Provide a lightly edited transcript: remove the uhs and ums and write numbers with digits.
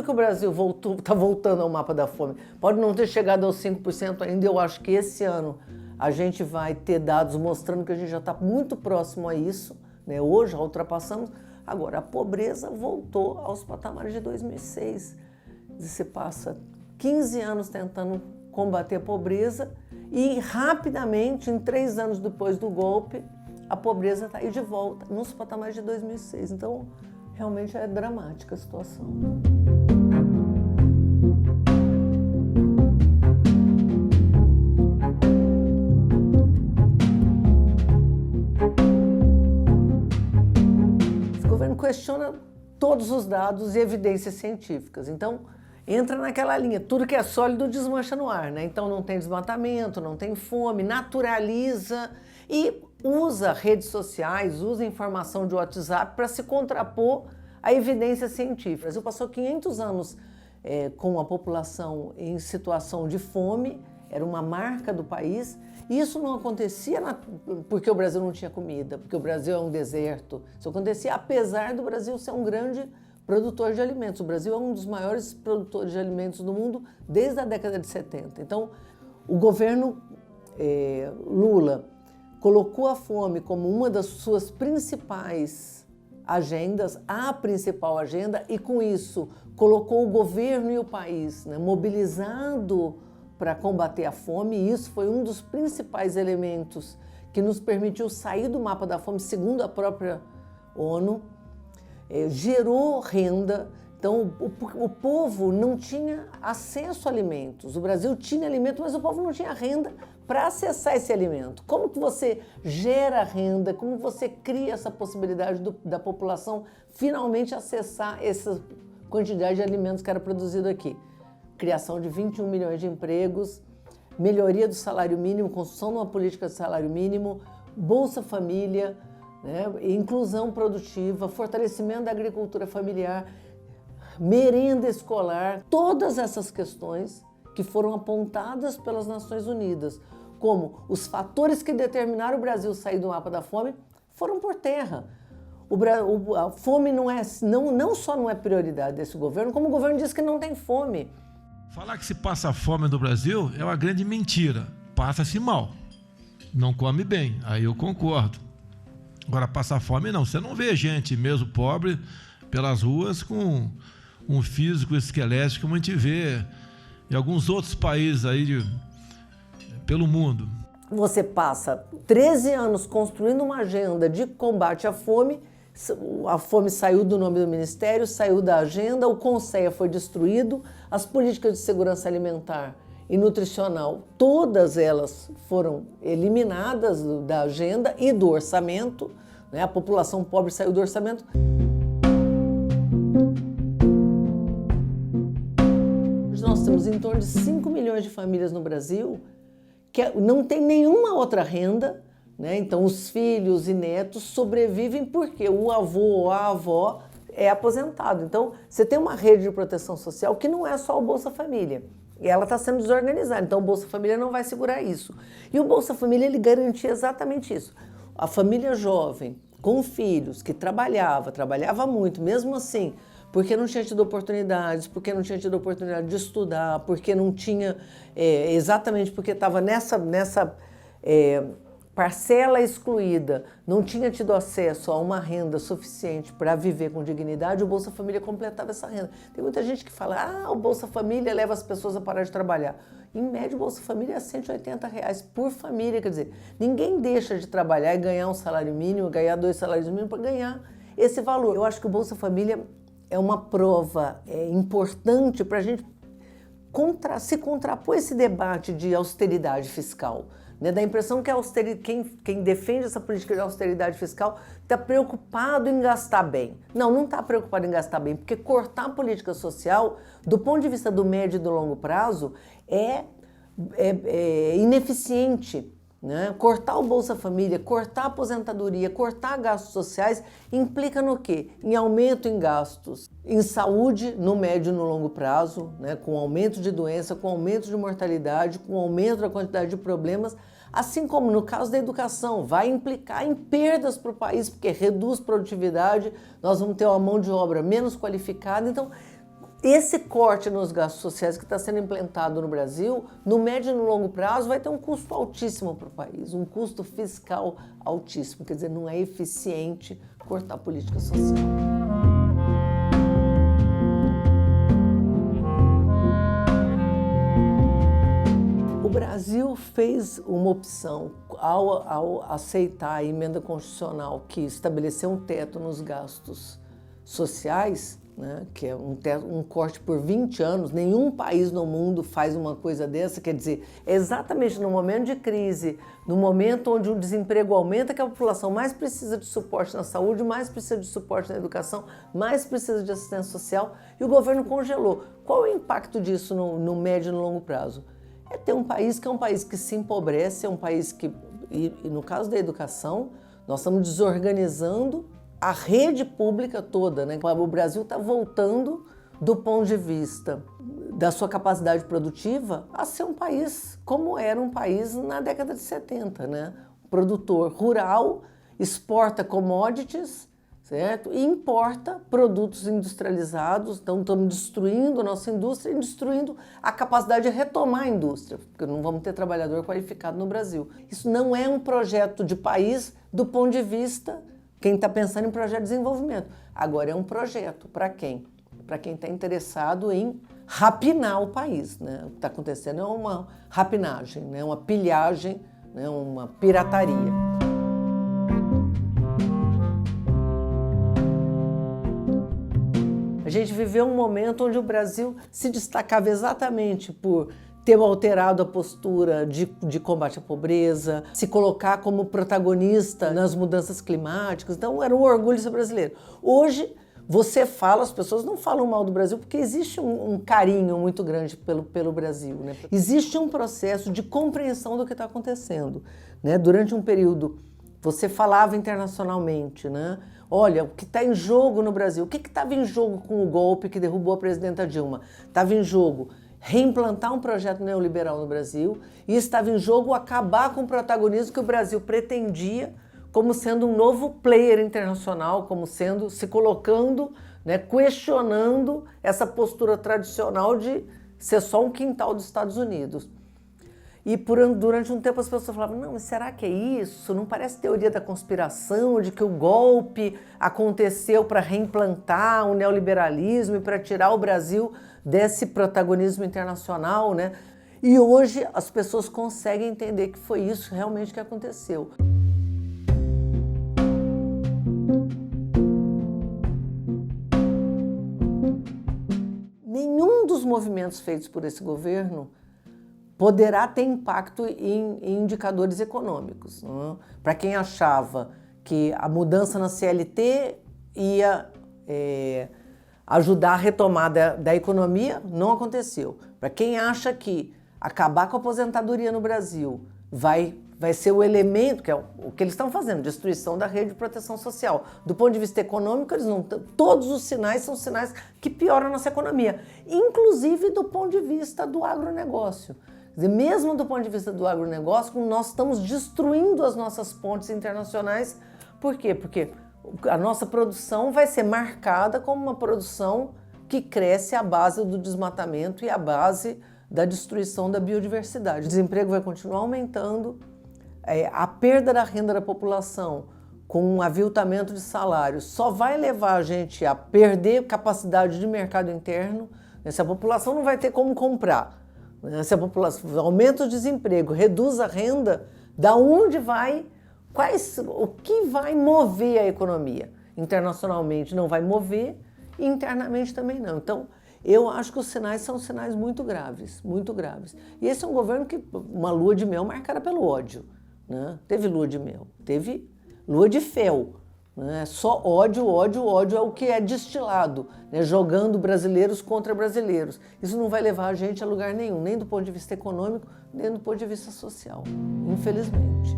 que o Brasil está voltando ao mapa da fome. Pode não ter chegado aos 5% ainda, eu acho que esse ano a gente vai ter dados mostrando que a gente já está muito próximo a isso, né? Hoje já ultrapassamos. Agora, a pobreza voltou aos patamares de 2006. Você passa 15 anos tentando combater a pobreza e rapidamente, em 3 anos depois do golpe, a pobreza está aí de volta, nos patamares de 2006. Então, realmente é dramática a situação. Esse governo questiona todos os dados e evidências científicas. Então, entra naquela linha, tudo que é sólido desmancha no ar, né? Então não tem desmatamento, não tem fome, naturaliza e usa redes sociais, usa informação de WhatsApp para se contrapor à evidência científica. O Brasil passou 500 anos com a população em situação de fome, era uma marca do país, e isso não acontecia porque o Brasil não tinha comida, porque o Brasil é um deserto. Isso acontecia apesar do Brasil ser um grande produtor de alimentos. O Brasil é um dos maiores produtores de alimentos do mundo desde a década de 70. Então, o governo Lula colocou a fome como uma das suas principais agendas, a principal agenda, e com isso colocou o governo e o país, né, mobilizado para combater a fome, e isso foi um dos principais elementos que nos permitiu sair do mapa da fome, segundo a própria ONU. Gerou renda. Então, o povo não tinha acesso a alimentos. O Brasil tinha alimento, mas o povo não tinha renda para acessar esse alimento. Como que você gera renda? Como você cria essa possibilidade da população finalmente acessar essa quantidade de alimentos que era produzido aqui? Criação de 21 milhões de empregos, melhoria do salário mínimo, construção de uma política de salário mínimo, Bolsa Família, né, inclusão produtiva, fortalecimento da agricultura familiar, merenda escolar, todas essas questões que foram apontadas pelas Nações Unidas como os fatores que determinaram o Brasil sair do mapa da fome foram por terra. A fome não só não é prioridade desse governo, como o governo diz que não tem fome. Falar que se passa fome no Brasil é uma grande mentira. Passa-se mal, não come bem, aí eu concordo. Agora, passar fome não. Você não vê gente, mesmo pobre, pelas ruas com um físico esquelético como a gente vê em alguns outros países aí pelo mundo. Você passa 13 anos construindo uma agenda de combate à fome. A fome saiu do nome do ministério, saiu da agenda, o Conceia foi destruído, as políticas de segurança alimentar e nutricional, todas elas foram eliminadas da agenda e do orçamento, né? A população pobre saiu do orçamento. Nós temos em torno de 5 milhões de famílias no Brasil que não tem nenhuma outra renda, né? Então os filhos e netos sobrevivem porque o avô ou a avó é aposentado. Então você tem uma rede de proteção social que não é só o Bolsa Família. E ela está sendo desorganizada, então o Bolsa Família não vai segurar isso. E o Bolsa Família, ele garantia exatamente isso. A família jovem, com filhos, que trabalhava muito, mesmo assim, porque não tinha tido oportunidades, porque não tinha tido oportunidade de estudar, porque não tinha, exatamente porque estava nessa parcela excluída, não tinha tido acesso a uma renda suficiente para viver com dignidade, o Bolsa Família completava essa renda. Tem muita gente que fala, o Bolsa Família leva as pessoas a parar de trabalhar. Em média, o Bolsa Família é R$180 por família, quer dizer, ninguém deixa de trabalhar e ganhar um salário mínimo, ganhar 2 salários mínimos para ganhar esse valor. Eu acho que o Bolsa Família é uma prova importante para a gente se contrapor esse debate de austeridade fiscal. Dá a impressão que quem defende essa política de austeridade fiscal está preocupado em gastar bem. Não está preocupado em gastar bem, porque cortar a política social, do ponto de vista do médio e do longo prazo, é ineficiente. Né? Cortar o Bolsa Família, cortar a aposentadoria, cortar gastos sociais, implica no quê? Em aumento em gastos em saúde no médio e no longo prazo, né? Com aumento de doença, com aumento de mortalidade, com aumento da quantidade de problemas, assim como no caso da educação, vai implicar em perdas para o país, porque reduz produtividade, nós vamos ter uma mão de obra menos qualificada. Então, esse corte nos gastos sociais que está sendo implantado no Brasil, no médio e no longo prazo, vai ter um custo altíssimo para o país, um custo fiscal altíssimo. Quer dizer, não é eficiente cortar a política social. O Brasil fez uma opção ao aceitar a emenda constitucional que estabeleceu um teto nos gastos sociais, né, que é um corte por 20 anos. Nenhum país no mundo faz uma coisa dessa. Quer dizer, é exatamente no momento de crise, no momento onde o desemprego aumenta, que a população mais precisa de suporte na saúde, mais precisa de suporte na educação, mais precisa de assistência social, e o governo congelou. Qual é o impacto disso no médio e no longo prazo? É ter um país que é um país que se empobrece, é um país que, e no caso da educação, nós estamos desorganizando a rede pública toda, né? O Brasil está voltando, do ponto de vista da sua capacidade produtiva, a ser um país como era um país na década de 70, né? Um produtor rural, exporta commodities, certo? E importa produtos industrializados. Então estamos destruindo a nossa indústria e destruindo a capacidade de retomar a indústria, porque não vamos ter trabalhador qualificado no Brasil. Isso não é um projeto de país do ponto de vista quem está pensando em projeto de desenvolvimento. Agora é um projeto para quem? Para quem está interessado em rapinar o país, né? O que está acontecendo é uma rapinagem, né? Uma pilhagem, né? Uma pirataria. A gente viveu um momento onde o Brasil se destacava exatamente por ter alterado a postura de combate à pobreza, se colocar como protagonista nas mudanças climáticas. Então, era um orgulho ser brasileiro. Hoje, você fala, as pessoas não falam mal do Brasil porque existe um carinho muito grande pelo Brasil, né? Existe um processo de compreensão do que está acontecendo, né? Durante um período, você falava internacionalmente, né? Olha, o que está em jogo no Brasil, o que estava em jogo com o golpe que derrubou a presidenta Dilma? Estava em jogo reimplantar um projeto neoliberal no Brasil e estava em jogo acabar com o protagonismo que o Brasil pretendia como sendo um novo player internacional, como sendo, se colocando, né, questionando essa postura tradicional de ser só um quintal dos Estados Unidos. E durante um tempo as pessoas falavam, não, mas será que é isso? Não parece teoria da conspiração, de que o golpe aconteceu para reimplantar o neoliberalismo e para tirar o Brasil desse protagonismo internacional, né? E hoje as pessoas conseguem entender que foi isso realmente que aconteceu. Nenhum dos movimentos feitos por esse governo poderá ter impacto em indicadores econômicos. Né? Para quem achava que a mudança na CLT ia ajudar a retomada da economia, não aconteceu. Para quem acha que acabar com a aposentadoria no Brasil vai ser o elemento, que é o que eles estão fazendo, destruição da rede de proteção social. Do ponto de vista econômico, eles não, todos os sinais são sinais que pioram a nossa economia, inclusive do ponto de vista do agronegócio. Quer dizer, mesmo do ponto de vista do agronegócio, nós estamos destruindo as nossas pontes internacionais. Por quê? Porque a nossa produção vai ser marcada como uma produção que cresce à base do desmatamento e à base da destruição da biodiversidade. O desemprego vai continuar aumentando, a perda da renda da população com um aviltamento de salários só vai levar a gente a perder capacidade de mercado interno. Se a população não vai ter como comprar, se a população aumenta o desemprego, reduz a renda, da onde vai, o que vai mover a economia? Internacionalmente não vai mover, e internamente também não. Então, eu acho que os sinais são sinais muito graves, muito graves. E esse é um governo que, uma lua de mel marcada pelo ódio, né? Teve lua de mel, teve lua de fel, né? Só ódio, ódio, ódio é o que é destilado, né? Jogando brasileiros contra brasileiros. Isso não vai levar a gente a lugar nenhum, nem do ponto de vista econômico, nem do ponto de vista social, infelizmente.